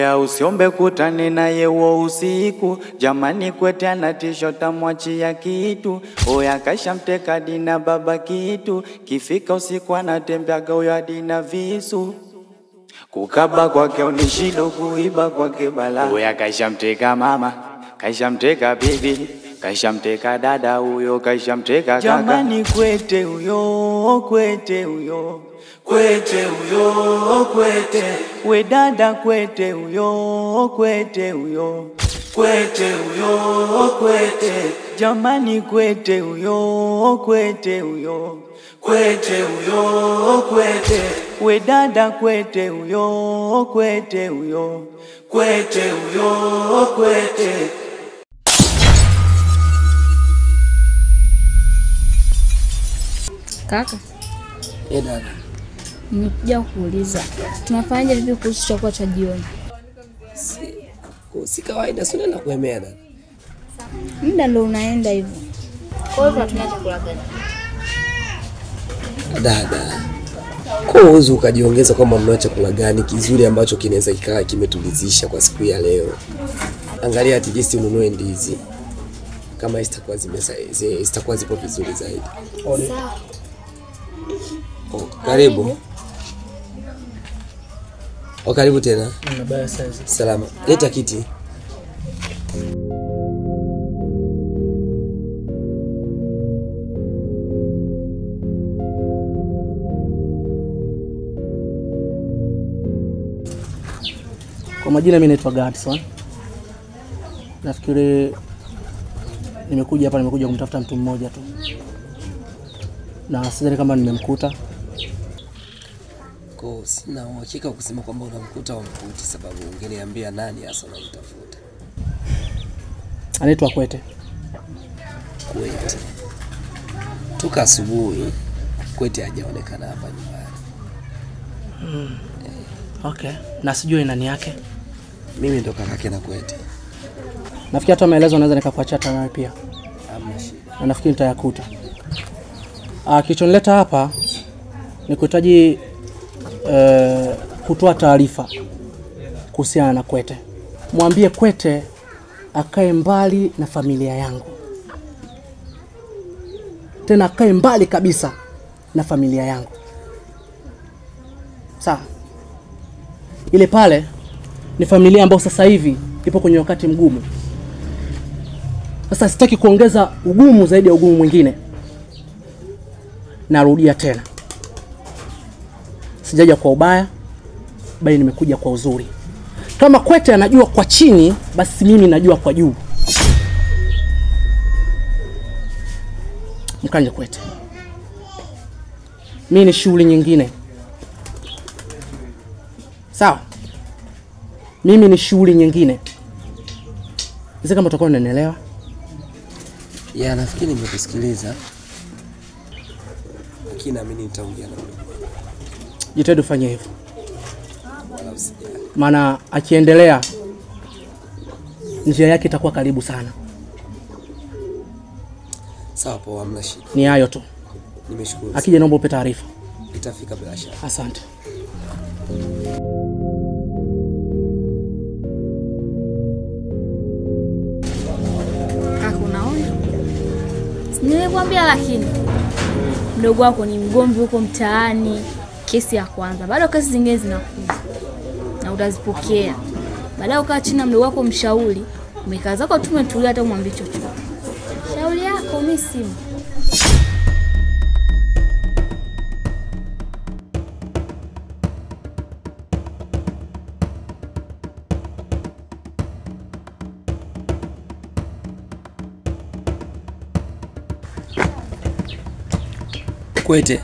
Oya usiombe kutane naye huo usiku, jamani Kwete anatisha tamwachia kitu. Oya kashamteka Dina baba kitu, kifika usiku anatembeaga huyo hadi na visu. Kukaba kwake unishindo, kuiba kwake bala. Oya kashamteka mama, kashamteka bibi, kashamteka dada huyo, kashamteka kaka. Jamani Kwete huyo, Kwete huyo, Kwete huyo, Kwete. We dada Kwete huyo, Kwete huyo, Kwete huyo, Kwete. Jamani Kwete huyo, Kwete huyo, Kwete huyo, Kwete. We dada Kwete huyo, Kwete huyo, Kwete huyo, Kwete. Kaka. Dada. Nimekuja kuuliza. Tunafanya vipi kuhusu chakula cha jioni? Si kawaida, si unaenda kuemea dada. Muda ndio unaenda hivyo. Kwa hivyo tunaanza chakula gani? Dada. Kwa uwezo ukajiongeza kwamba mnao chakula gani kizuri ambacho kinaweza kikaa kimetulizisha kwa siku ya leo. Angalia at least ununue ndizi. Kama zitakuwa zipo vizuri zaidi. Sawa. Karibu. Karibu tena. Mbaya sasa. Salama. Leta kiti. Kwa majina mimi naitwa Gadson. Nafikiri nimekuja kumtafuta mtu mmoja tu. Na sidhani kama nimemkuta. Sina uhakika kusema kwamba unamkuta au mkuti, sababu ungeniambia nani hasa unamtafuta. Anaitwa Kwete. Kwete. Toka asubuhi Kwete hajaonekana hapa nyumbani. Okay. Na sijui nani yake. Mimi ndo kakake na Kwete. Nafikiri hata maelezo naweza nikakuachia nawe pia. Hamna shida. Na nafikiri nitayakuta. Kilichonileta hapa ni kuhitaji kutoa taarifa kuhusiana na Kwete. Mwambie Kwete akae mbali na familia yangu. Tena akae mbali kabisa na familia yangu. Sawa. Ile pale ni familia ambayo sasa hivi ipo kwenye wakati mgumu. Sasa sitaki kuongeza ugumu zaidi ya ugumu mwingine. Narudia tena. Sijaja kwa ubaya, bali nimekuja kwa uzuri. Kama Kwete anajua kwa chini, basi mimi najua kwa juu. Mkanje Kwete. Mimi ni shughuli nyingine. Sawa? Mimi ni shughuli nyingine. Hizi kama utakuwa unanielewa? Ya, nafikiri nimekusikiliza. Lakini naamini nitaongea na wewe. Jitahidi ufanye hivyo. Maana akiendelea njia yake itakuwa karibu sana. Sawa, poa, hamna shida. Ni hayo tu. Nimeshukuru. Akija naomba upe taarifa. Itafika bila shaka. Asante. Kaka, unaona? Nilikwambia lakini mdogo wako ni mgomvi huko mtaani. Kesi ya kwanza, bado kesi zingine zinakuja. Na utazipokea. Baadaye ukaa chini na mdogo wako mshauri, umekaa zako tu umetulia hata umwambie chochote. Shauri yako mimi simu. Kwete.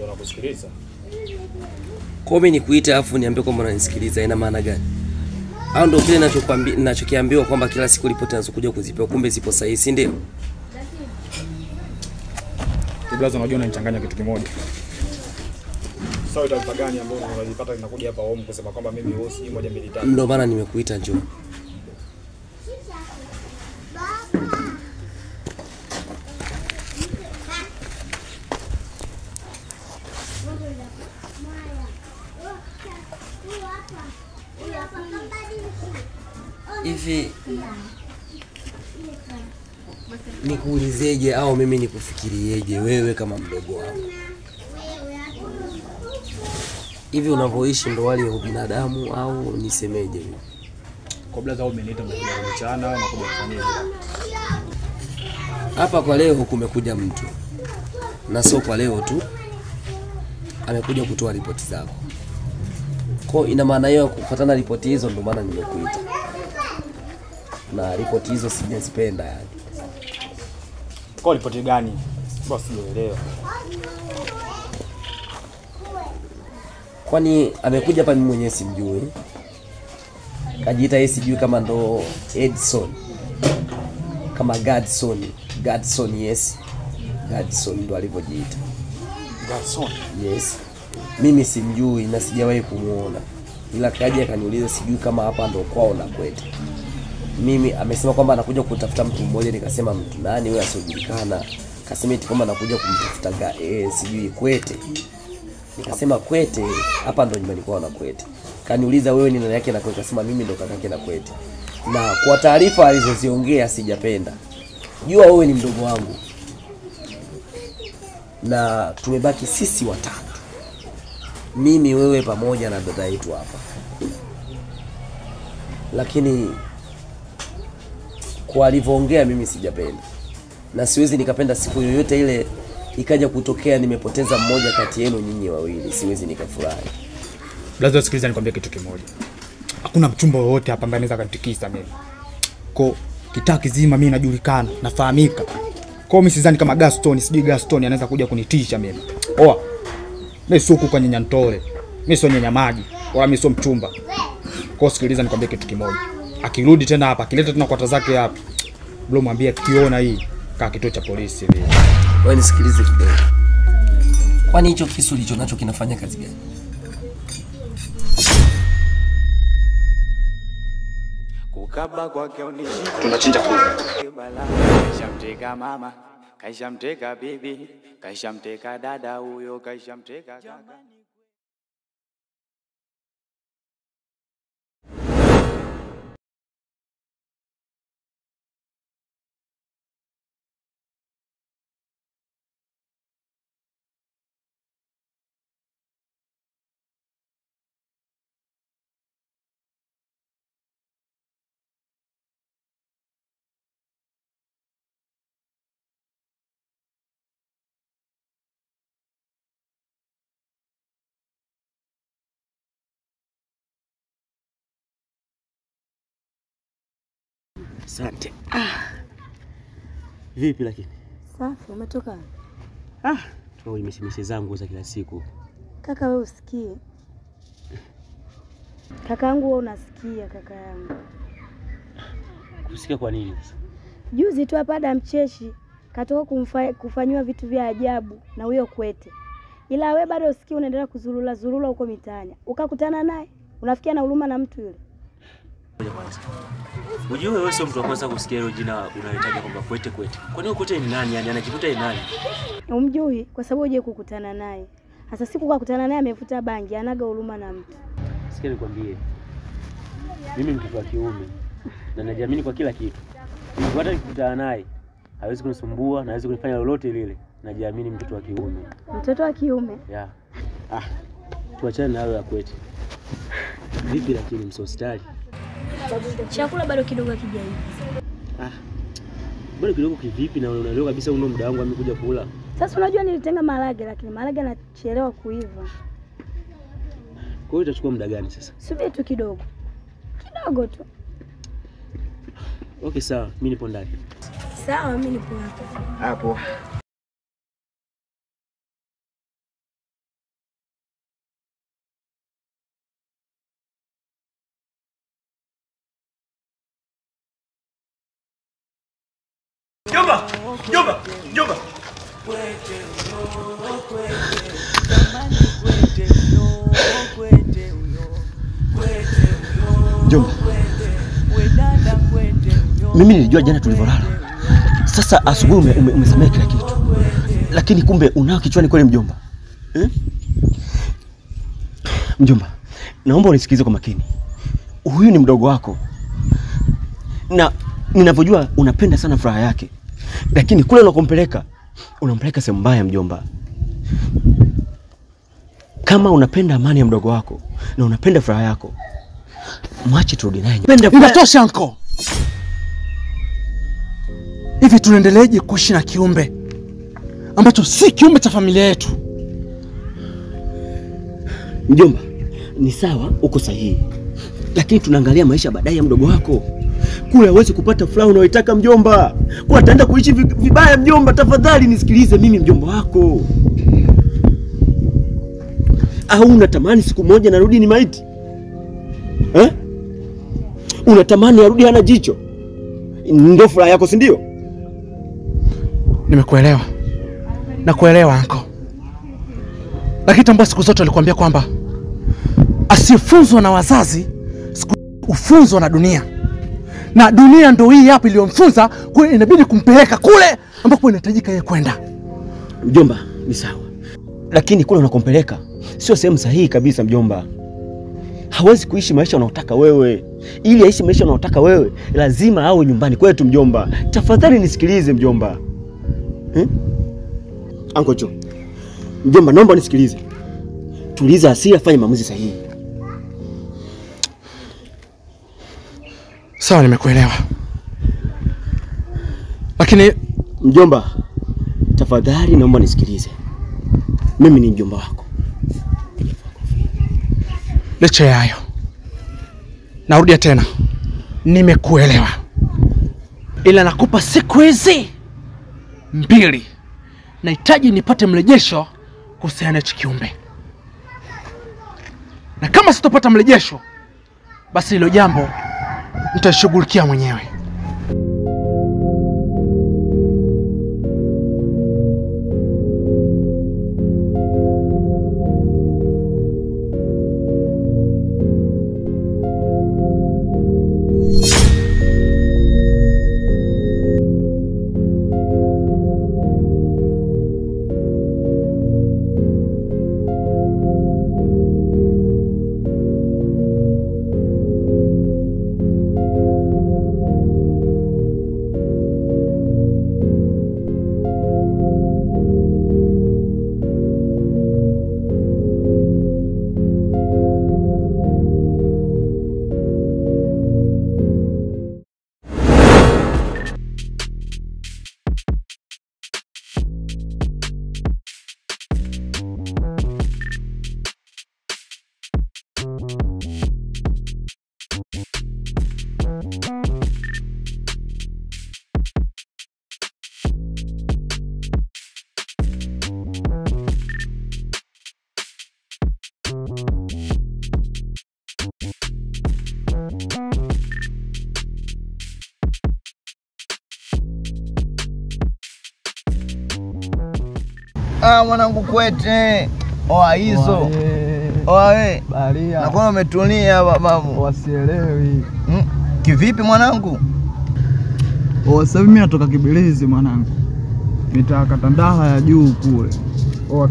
Unakusikiliza? Kwa mimi nikuita afu niambie kwamba unanisikiliza, ina maana gani? Au ndio kile ninachokiambiwa kwamba kila siku ripoti zinazokuja kuzipewa kumbe zipo sahihi, si ndio? Kiblaza, unajua unanichanganya kitu kimoja. Sawa, taarifa gani ambayo unazipata zinakuja hapa home kusema kwamba mimi hosi 1 2 3? Ndio maana nimekuita njoo. Hivi nikuulizeje au mimi nikufikirieje wewe kama mdogo wangu? Hivi unavyoishi ndo wali wa binadamu au nisemeje mimi? Kabla za umeniita mchana na kuja kufanyia. Hapa kwa leo kumekuja mtu. Na sio kwa leo tu. Amekuja kutoa ripoti zako. Kwa ina maana hiyo kufuatana ripoti hizo ndio maana nimekuita. Na ripoti hizo sijazipenda yani. Kwa ripoti gani? Boss sielewa. Kwani amekuja hapa mimi mwenyewe simjui. Kajiita yeye sijui kama ndo Edson. Kama Godson yes. Godson ndo alivyojiita. Godson. Yes. Mimi simjui na sijawahi kumuona. Ila kaja akaniuliza sijui kama hapa ndo kwao na Kwete. Mimi amesema kwamba anakuja kutafuta mtu mmoja, nikasema mtu nani wewe asiojulikana. Akasema eti kwamba anakuja kumtafuta sijui Kwete. Nikasema Kwete hapa ndo nyumbani kwao na Kwete. Kaniuliza wewe ni nani yake na Kwete, akasema mimi ndo kakake na Kwete. Na kwa taarifa alizoziongea sijapenda. Jua wewe ni mdogo wangu. Na tumebaki sisi watatu. Mimi, wewe pamoja na dada yetu hapa. Lakini kwa alivyoongea mimi sijapenda. Na siwezi nikapenda siku yoyote ile ikaja kutokea nimepoteza mmoja kati yenu nyinyi wawili. Siwezi nikafurahi. Lazima sikiliza nikwambie kitu kimoja. Hakuna mchumba wowote hapa ambaye anaweza kanitikisa mimi. Kwa kitaa kizima mimi najulikana, nafahamika. Kwa mimi sidhani kama Gaston anaweza kuja kunitisha mimi. Oa. Mimi sio kuku nyanya ntole. Mimi sio nyanya maji, wala mimi sio mchumba. Kwa sikiliza nikwambie kitu kimoja. Akirudi tena hapa, akileta tena kwata zake hapa. Bro mwambie kiona hii kaa kituo cha polisi hivi. Wewe nisikilize kidogo. Kwani hicho kisu ulicho nacho kinafanya kazi gani? Kukaba kwake unishika. Tunachinja kuku. Kaishamteka mama, kaishamteka bibi, kaishamteka dada huyo, kaishamteka kaka. Asante. Vipi lakini? Safi, umetoka? Tuko nimesimamisha zangu za kila siku. Kaka wewe usikie. Kakaangu wewe unasikia kaka yangu. Kusikia kwa nini sasa? Juzi tu hapa Adam Cheshi katoka kufanywa vitu vya ajabu na huyo Kwete. Ila wewe bado usikie unaendelea kuzurula huko mitaani. Ukakutana naye, unafikia na huruma na mtu yule. Unajua wewe sio mtu wa kwanza kusikia hilo jina unalitaja kwamba Kwete. Kwani Kwete ni nani? Yani anajikuta ni nani? Umjui kwa sababu huje kukutana naye. Sasa siku kukutana naye amevuta bangi, anaga huruma na mtu. Sikia nikwambie. Mimi mtoto wa kiume na najiamini kwa kila kitu. Hata nikikutana naye hawezi kunisumbua na hawezi kunifanya lolote lile. Najiamini mtoto wa kiume. Mtoto wa kiume? Yeah. Tuachane na hayo ya Kwete. Vipi lakini msostari? Chakula bado kidogo hakijaiva. Bado kidogo kivipi na unaelewa kabisa uno muda wangu amekuja kula. Sasa unajua nilitenga maharage lakini maharage yanachelewa kuiva. Kwa hiyo itachukua muda gani sasa? Subiri tu kidogo. Kidogo tu. Okay sawa, mimi nipo ndani. Sawa, mimi nipo hapa. Hapo. Jomba. Jomba. Mimi nilijua jana tulivolala. Sasa asubuhi umesamea kila kitu. Lakini kumbe unao kichwani kweli mjomba. Mjomba, naomba unisikize kwa makini. Huyu ni mdogo wako. na ninavyojua unapenda sana furaha yake, lakini kule unampeleka sehemu mbaya mjomba. Kama unapenda amani ya mdogo wako na unapenda furaha yako, mwache turudi naye. Inatosha anko. Hivi tunaendeleaje kuishi na kiumbe ambacho si kiumbe cha familia yetu? Mjomba, ni sawa, uko sahihi. Lakini tunaangalia maisha baadaye ya mdogo wako. Kule hawezi kupata furaha unayoitaka mjomba. Kwa ataenda kuishi vibaya mjomba. Tafadhali nisikilize mimi mjomba wako. Au unatamani siku moja narudi ni maiti? Unatamani arudi hana jicho? Ndio furaha yako, si ndio? Nimekuelewa. Nakuelewa anko. Lakini tambua siku zote alikwambia kwamba asifunzwa na wazazi, ufunzwa na dunia. Na dunia ndio hii hapa iliyomfunza, kwa inabidi kumpeleka kule ambapo inahitajika yeye kwenda. Mjomba, ni sawa. Lakini kule unakompeleka sio sehemu sahihi kabisa mjomba. Hawezi kuishi maisha unayotaka wewe. Ili aishi maisha unayotaka wewe, lazima awe nyumbani kwetu mjomba. Tafadhali nisikilize mjomba. Anko Jo. Mjomba, naomba nisikilize. Tuliza hasira, fanya maamuzi sahihi. Sawa, nimekuelewa. Lakini mjomba, tafadhali naomba nisikilize. Mimi ni mjomba wako. Licha ya hayo, narudia tena, nimekuelewa. Ila nakupa siku hizi 2. Nahitaji nipate mrejesho kuhusiana na kiumbe. Na kama sitopata mrejesho, basi hilo jambo nitashughulikia mwenyewe. Mwanangu Kwete. Oa hizo. Oa we. Balia. Nakuwa umetulia babu. Wasielewi. Kivipi mwanangu? Sasa mimi natoka Kibilizi mwanangu. Nitaka Tandaha ya juu kule.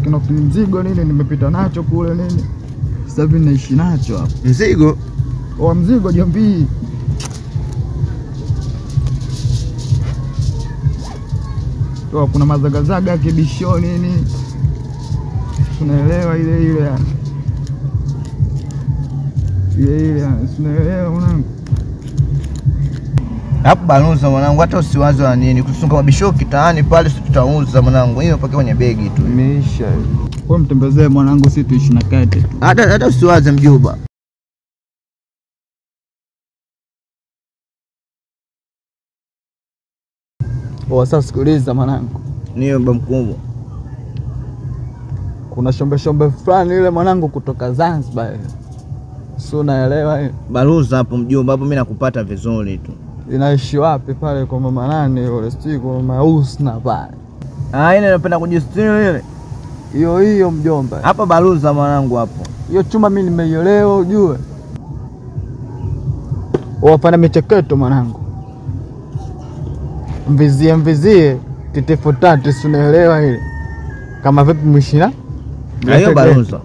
Kina mzigo nini nimepita nacho kule nini. Sasa hivi naishi nacho hapo. Mzigo? Mzigo Jombi. Kuna mazagazaga kibisho nini. Tunaelewa ile tunaelewa mwanangu. Hapo banuza mwanangu, hata usiwaze na nini. Kusunga mabisho kitaani pale tutauza mwanangu. Hiyo pake kwenye begi tu. Imeisha. Wewe mtembezee mwanangu, sisi tuishi na kete tu. Hata usiwaze mjomba. Sasa sikiliza mwanangu. Niyo baba mkubwa. Kuna shombe fulani ile mwanangu kutoka Zanzibar. Si unaelewa hiyo? Baruza hapo mjomba, hapo mimi nakupata vizuri tu. Inaishi wapi pale kwa mama nani yule? Sijui kwa mama Husna pale. Ile napenda kujistiri ile. Hiyo mjomba. Hapa baruza mwanangu hapo. Hiyo chuma mimi nimeielewa ujue. Wapana micheketo mwanangu. Mvizie titifu tatu, si unaelewa ile. Kama vipi mshina? Hiyo baruza.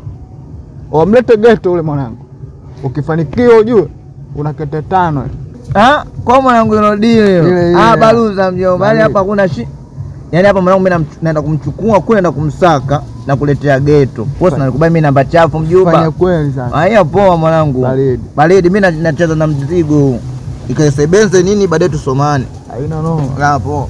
Mlete geto ule mwanangu. Ukifanikiwa ujue una kete 5. Kwa mwanangu hilo deal. Baluza mjomba. Yaani hapa kuna yaani hapa mwanangu mimi naenda kumchukua kule na kumsaka na kuletea geto. Kwa sababu nakubali mimi namba chafu mjomba. Fanya kweli sana. Haya poa mwanangu. Baridi mimi nacheza na mzigo. Ikasebenze nini baadaye tusomane. Haina no. Hapo.